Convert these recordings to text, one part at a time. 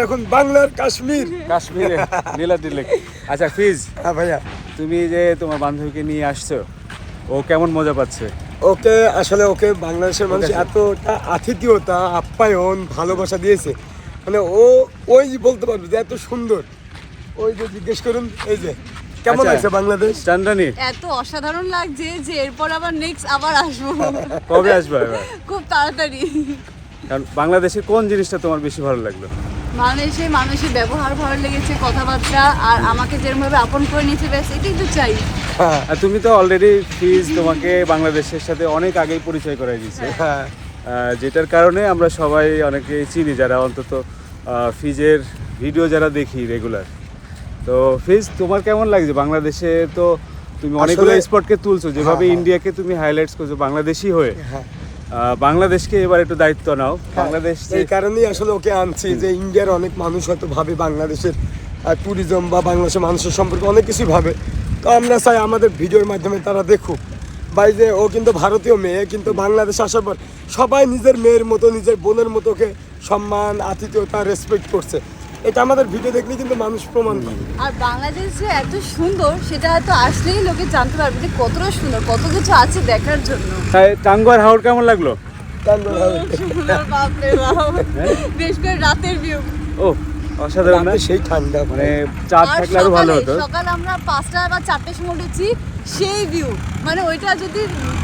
এখন বাংলার কাশ্মীর। কাশ্মীরে নীলাদ্রি লেক। আচ্ছা ফিজ, হ্যাঁ ভাইয়া, তুমি যে তোমার বান্ধবীকে নিয়ে আসছো, ও কেমন মজা পাচ্ছে? ওকে আসলে ওকে বাংলাদেশের মানুষ ওকে। এতটা আতিথেয়তা, আপ্যায়ন, ভালোবাসা দিয়েছে, মানে ওই বলতে পারবে যে এত সুন্দর। ওই যে জিজ্ঞেস করুন, এই যে কেমন আচ্ছা। লাগছে বাংলাদেশ? চান্দানি এত অসাধারণ লাগছে যে এরপর আবার নেক্সট আবার আসবো কবে আসবে এবার? খুব তাড়াতাড়ি। কারণ বাংলাদেশের কোন জিনিসটা তোমার বেশি ভালো লাগলো? বাংলাদেশে মানুষের ব্যবহার ভালো লেগেছে, কথাবার্তা, আর আমাকে যেরকমভাবে আপন করে নিয়েছে, ব্যাস এটাই তো চাই। হ্যাঁ, আর তুমি তো অলরেডি ফিজ তোমাকে বাংলাদেশের সাথে অনেক আগেই পরিচয় করাই দিয়েছে, হ্যাঁ। যেটার কারণে আমরা সবাই অনেকেই চিনি, যারা অন্তত ফিজের ভিডিও যারা দেখি রেগুলার। তো ফিজ, তোমার কেমন লাগছে বাংলাদেশে? তো তুমি অনেকগুলো আসলে- স্পটকে তুলছো, যেভাবে হ্যাঁ। ইন্ডিয়াকে তুমি হাইলাইটস করছো বাংলাদেশি হয়ে, হ্যাঁ। বাংলাদেশকে এবার একটু দায়িত্ব নাও। বাংলাদেশ এই কারণেই আসলে ওকে আনছি যে ইন্ডিয়ার অনেক মানুষ হয়তো ভাবে বাংলাদেশের ট্যুরিজম বা বাংলাদেশের মানুষের সম্পর্কে অনেক কিছুই ভাবে। তো আমরা চাই আমাদের ভিডিওর মাধ্যমে তারা দেখুক ভাই যে ও কিন্তু ভারতীয় মেয়ে, কিন্তু বাংলাদেশে আসার পর সবাই নিজের মেয়ের মতো, নিজের বোনের মতো ওকে সম্মান, আতিথেয়তা, রেসপেক্ট করছে। এটা আমাদের ভিডিও দেখলে কিন্তু মানুষ প্রমাণ করে। আর বাংলাদেশ যে এত সুন্দর সেটা হয়তো আসলেই লোকে জানতে পারবে যে কতটা সুন্দর, কত কিছু আছে দেখার জন্য। টাঙ্গুয়ার হাওর কেমন লাগলো? সুন্দর, বাপরে বাপ। বিশেষ করে রাতের ভিউ। ও অসাধারণ না? রাতে সেই ঠান্ডা, মানে চাঁদ আর থাকলে আরো ভালো হতো। সকালে আমরা 5টা বা 4টার সময় উঠেছি, সেই ভিউ, মানে ওইটা যদি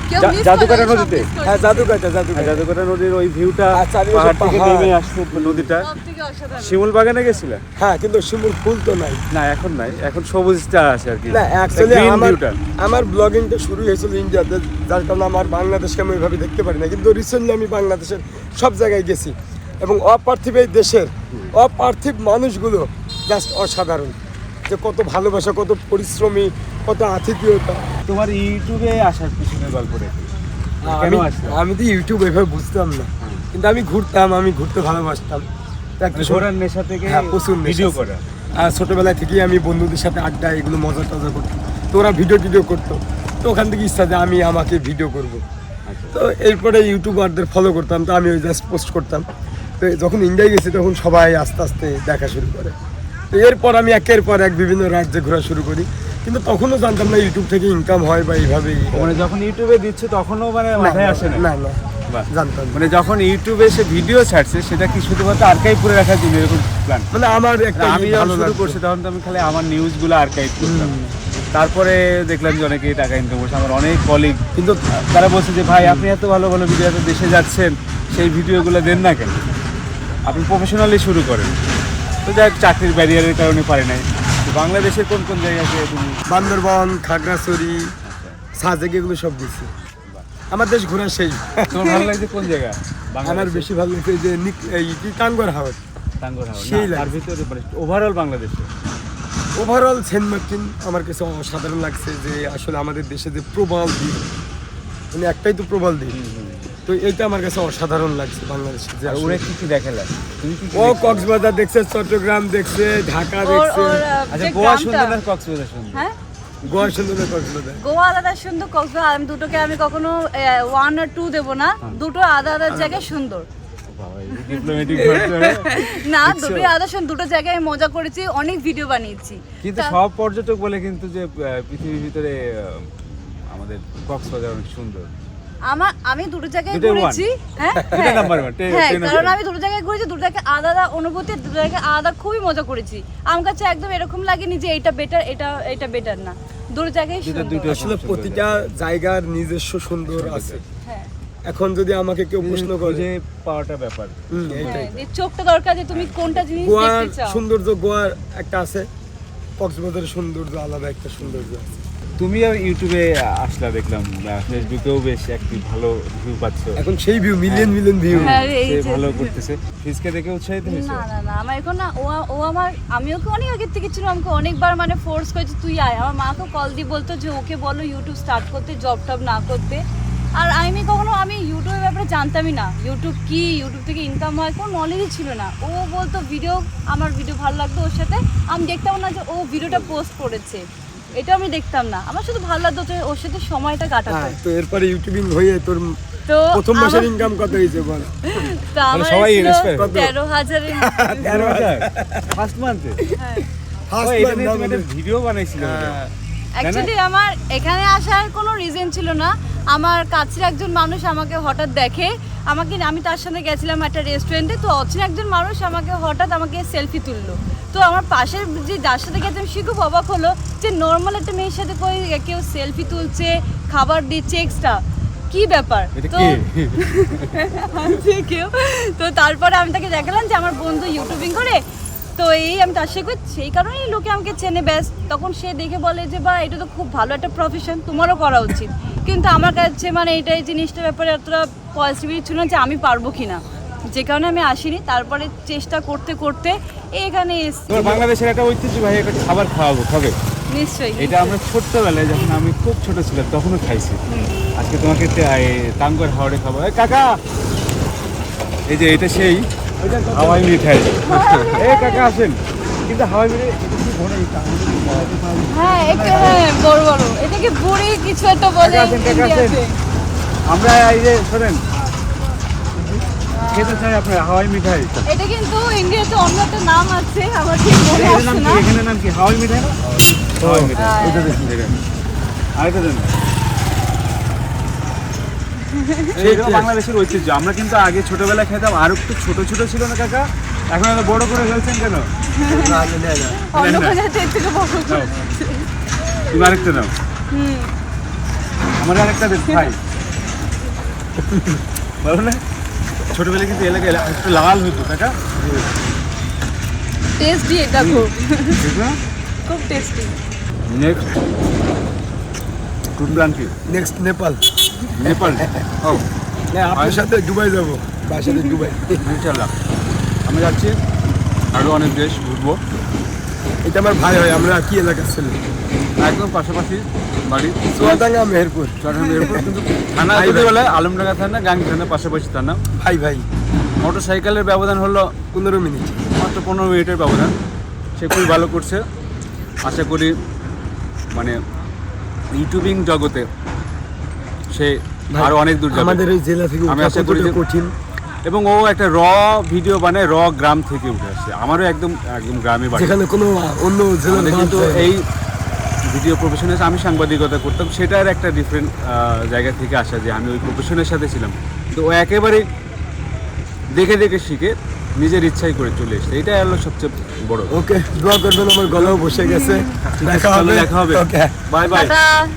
কেউ মিস জাদুঘরের নদীতে? হ্যাঁ, জাদুঘরটা আর জাদুঘর নদীর ওই ভিউটা, আর চারিপাশে পাহাড় থেকে পাহাড়। নেমে আসছে নদীটা। সবথেকে অসাধারণ। শিমুল বাগানে গেছিলে? হ্যাঁ, কিন্তু শিমুল ফুল তো নাই। না এখন নাই, এখন সবুজটা আছে আর কি। না, অ্যাকচুয়ালি Green viewটা। আমার ব্লগিংটা শুরু হয়েছিল ইন্ডিয়াতে, যার কারণে আমার বাংলাদেশকে আমি ওইভাবে দেখতে পারি না। কিন্তু রিসেন্টলি আমি বাংলাদেশের সব জায়গায় গেছি এবং অপার্থিব এই দেশের অপার্থিব মানুষগুলো জাস্ট অসাধারণ, যে কত ভালোবাসা, কত পরিশ্রমী, কত আতিথেয়তা। তোমার ইউটিউবে আসার পিছনে গল্প রেখে আমি কেন আসলে? আমি তো ইউটিউব এভাবে বুঝতাম না, কিন্তু আমি ঘুরতে ভালোবাসতাম। তো একটা সময়- ঘোরার নেশা থেকে হ্যাঁ, প্রচুর নেশা ভিডিও ছিল। করা। আর ছোটবেলা থেকেই আমি বন্ধুদের সাথে আড্ডা, এগুলো মজা টজা করতাম। তো ওরা ভিডিও করতো, তো ওখান থেকে ইচ্ছা যে আমাকে ভিডিও করব। তো এরপরে ইউটিউবারদের ফলো করতাম, তো আমি ওই জাস্ট পোস্ট করতাম। তো যখন ইন্ডিয়ায় গেছি তখন সবাই আস্তে আস্তে দেখা শুরু করে। তো এরপর আমি একের পর এক বিভিন্ন রাজ্যে ঘোরা শুরু করি, কিন্তু তখনও জানতাম না ইউটিউব থেকে ইনকাম হয় বা এইভাবেই। মানে যখন ইউটিউবে দিচ্ছে তখনও মানে মাথায় আসে না? না না, বাহ। জানতাম না। মানে যখন ইউটিউবে সে ভিডিও ছাড়ছে, সেটা কি শুধুমাত্র আর্কাইভ করে রাখার জন্য এরকম প্ল্যান? মানে আমার একটা আমি যখন ভালো শুরু লাগতো। করছি তখন তো আমি খালি আমার নিউজগুলো আর্কাইভ করতাম। তারপরে দেখলাম যে অনেকেই টাকা ইনকাম করছে। আমার অনেক কলিগ কিন্তু তারা বলছে যে ভাই আপনি এত ভালো ভালো ভিডিও, এত দেশে যাচ্ছেন, সেই ভিডিওগুলো দেন না কেন? আপনি প্রফেশনালি শুরু করেন। তো যাই হোক, চাকরির ব্যারিয়ারের কারণে পারে নাই। তো বাংলাদেশের কোন কোন জায়গাতে তুমি? বান্দরবান, খাগড়াছড়ি, সাজেক, এগুলো সব দিচ্ছি। আমার দেশ ঘোরা শেষ। তোমার ভালো লাগছে কোন জায়গা? আমার বেশি ভালো লাগছে যে টাঙ্গুয়ার হাওর। টাঙ্গুয়ার হাওর। সেই না, তার লাগছে। ভিতরে মানে ওভারঅল বাংলাদেশে ওভারঅল সেন্ট মার্টিন আমার কাছে অসাধারণ লাগছে, যে আসলে আমাদের দেশে যে প্রবাল দ্বীপ, মানে একটাই তো প্রবাল দ্বীপ, তো এইটা আমার কাছে অসাধারণ লাগছে বাংলাদেশে। যে আর আসলে ওরা কি কি দেখালা? তুমি কি কি ও দেখছো? কক্সবাজার দেখছে, চট্টগ্রাম দেখছে, ঢাকা দেখছে। আচ্ছা, যে গোয়া গ্রামটা- সুন্দর না কক্সবাজার সুন্দর? হ্যাঁ, গোয়া সুন্দর না কক্সবাজার? গোয়া আলাদা সুন্দর, কক্সবাজার আমি দুটোকে আমি কখনো 1 আর 2 দেবো না, দুটো আলাদা আলাদা জায়গায় সুন্দর। বাবা, এই ডিপ্লোম্যাটিক ভার্সন। না, দেখছো? দুটোই আলাদা সুন্দর, দুটো জায়গায় মজা করেছি, অনেক ভিডিও বানিয়েছি। কিন্তু তা- সব পর্যটক বলে কিন্তু যে পৃথিবীর ভিতরে আমাদের কক্সবাজার অনেক সুন্দর। আমি দুটো জায়গায় দুটোই one? ঘুরেছি। হ্যাঁ, দুটো হ্যাঁ। number one, ten- হ্যাঁ, ten of কারণ ten। আমি দুটো জায়গায় ঘুরেছি, দুটো জায়গায় আলাদা অনুভূতি, দুটো জায়গায় আলাদা খুবই মজা করেছি। আমার কাছে একদম এরকম লাগেনি যে এটা বেটার, এটা বেটার না, দুটো জায়গায় দুটো- সুন্দর। দুটো- আসলে প্রতিটা জায়গার নিজস্ব সুন্দর আছে। হ্যাঁ, এখন যদি আমাকে কেউ প্রশ্ন করে, খুঁজে পাওয়াটা ব্যাপার। এইটাই। হ্যাঁ, যে চোখটা দরকার যে তুমি কোনটা জিনিস গোয়ার দেখতে চাও। সৌন্দর্য গোয়ার একটা আছে, কক্সবাজারের সৌন্দর্য আলাদা একটা সৌন্দর্য আছে। তুমি আর ইউটিউবে আসলা দেখলাম, ফেসবুকেও বেশ একটি ভালো ভিউ পাচ্ছ। এখন সেই ভিউ, মিলিয়ন ভিউ। হ্যাঁ, এই সে যে- ভালো করতেছে। ফিজকে দেখে উৎসাহিত হয়েছে? না না না, আমার এখন না, ও আমার, আমি ওকে অনেক আগের থেকে ছিল, আমাকে অনেকবার মানে ফোর্স করেছে তুই আয়। আমার মাকে কল দিয়ে বলতো যে ওকে বলো ইউটিউব স্টার্ট করতে, জব টব না করতে। আর আমি ইউটিউবের ব্যাপারে জানতামই না, ইউটিউব কি, ইউটিউব থেকে ইনকাম হয়, কোনো নলেজই ছিল না। ও বলতো আমার ভিডিও ভালো লাগতো ওর সাথে, আমি দেখতাম না যে ও ভিডিওটা পোস্ট করেছে, এটা আমি দেখতাম না, আমার শুধু ভালো লাগতো যে ওর সাথে সময়টা কাটাতে। হ্যাঁ, তো এরপরে ইউটিউবিং হয়ে তোর তো প্রথম মাসের ইনকাম কত হয়েছে বল? তো আমার সবাই ছিল inspire। 13,000 ফার্স্ট মান্থে First এটা month নিয়ে তুমি আমাদের- একটা ভিডিও বানাইছিলে অ্যাকচুয়ালি আমার এখানে আসার কোনো রিজন ছিল না। আমার কাছের একজন মানুষ আমাকে হঠাৎ দেখে, আমি তার সাথে গেছিলাম একটা রেস্টুরেন্টে, তো অচেনা একজন মানুষ হঠাৎ আমাকে সেলফি তুললো। তো আমার পাশের যে যার সাথে গেছিলাম সে খুব অবাক হলো যে নর্মাল একটা মেয়ের সাথে কেউ সেলফি তুলছে, খাবার দিচ্ছে এক্সট্রা, কি ব্যাপার? এটা তো কে? যে কেউ, তো তারপরে আমি তাকে দেখালাম যে আমার বন্ধু ইউটিউবিং করে, তো আমি তার সাথে সেই কারণেই লোকে আমাকে চেনে ব্যাস। তখন সে দেখে বলে যে বা এটা তো খুব ভালো একটা প্রফেশন, তোমারও করা উচিত। কিন্তু আমার কাছে মানে এই জিনিসটার ব্যাপারে এতটা পজিটিভিটি ছিল না যে আমি পারবো কিনা, যে কারণে আমি আসিনি। তারপরে চেষ্টা করতে করতে এখানে তোমার বাংলাদেশের একটা ঐতিহ্যবাহী একটা খাবার খাবে। নিশ্চয়ই এটা আমরা ছোট্টবেলায় যখন আমি খুব ছোট ছিলাম তখনও খাইছি। আজকে তোমাকে টাঙ্গর হাওড়ে খাবো। কাকা, এই যে এটা সেই হাওয়াই মিঠাই। এই কাকা আসেন, কিন্তু হাওয়াই মিঠাই হ্যাঁ একটু বড় বড়, এটাকে বুড়ি কিছু একটা বলে কাকা আসেন, কাকা আসেন। ইন্ডিয়াতে। আমরা এই যে শোনেন খেতে চাই আপনার হাওয়াই মিঠাই। এটা কিন্তু ইন্ডিয়াতে অন্য একটা নাম আছে, আমার ঠিক মনে এটার নাম আসছে কি? না। এখানে নাম কি? হাওয়াই মিঠাই না? হাওয়াই মিঠাই। হ্যাঁ। এটা দেখুন, দেখেন। আরেকটা দেন। এইটা বাংলাদেশের ঐতিহ্য। আমরা কিন্তু আগে ছোটবেলায় খেতাম, আর একটু ছোট ছোট ছিল না কাকা? এখন এত বড় করে ফেলছেন কেন? অন্য কোথাও থেকে বড় নাও। করে। তুমি আরেকটা নাও। আমার আরেকটা দেন খাই। বলো না, ছোটবেলায় কিন্তু এলাকায় একটু লাল হতো কাকা। টেস্টি এটা খুব বুঝলো? খুব টেস্টি। নেক্সট টুর প্ল্যান কি? নেক্সট নেপাল। নেপাল। ও না, আপনার সাথে দুবাই যাবো, বাবার সাথে দুবাই। ইনশাল্লাহ আমি যাচ্ছি, আরও অনেক দেশ ঘুরবো। এটা আমার ভাই হয়, আমরা কি এলাকার ছেলে? একদম পাশাপাশি বাড়ি, চুয়াডাঙ্গা, মেহেরপুর। চট্টগ্রাম এয়ারপোর্ট, কিন্তু থানা ভাই যদি ভাই। বলে আলমডাঙ্গা থানা, গাঙ্গি থানা, পাশাপাশি থানা। ভাই ভাই, মোটর সাইকেলের ব্যবধান হলো 15 মিনিট। মাত্র 15 মিনিটের ব্যবধান। সে খুবই ভালো করছে। আশা করি মানে ইউটিউবিং জগতে সে ভাই, আরও অনেক দূর যাবে। আমাদের এই জেলা থেকে আমি ওঠা আশা করি কতটা যে- কঠিন। এবং ও একটা ভিডিও বানায়, গ্রাম থেকে উঠে আসছে। আমারও একদম গ্রামে বাড়ি। যেখানে কোনো অন্য জেলার আমাদের মানুষ কিন্তু যায় না। এই ভিডিও প্রফেশনে আমি সাংবাদিকতা করতাম, সেটার একটা ডিফারেন্ট জায়গা থেকে আসা, যে আমি ওই প্রফেশনের সাথে ছিলাম। তো ও একেবারে দেখে দেখে শিখে নিজের ইচ্ছাই করে চলে এসেছে। এটাই হলো সবচেয়ে বড়। ওকে, দোয়া করবেন, আমার গলাও বসে গেছে। দেখা হবে, দেখা হবে। ওকে। Bye bye. টাটা।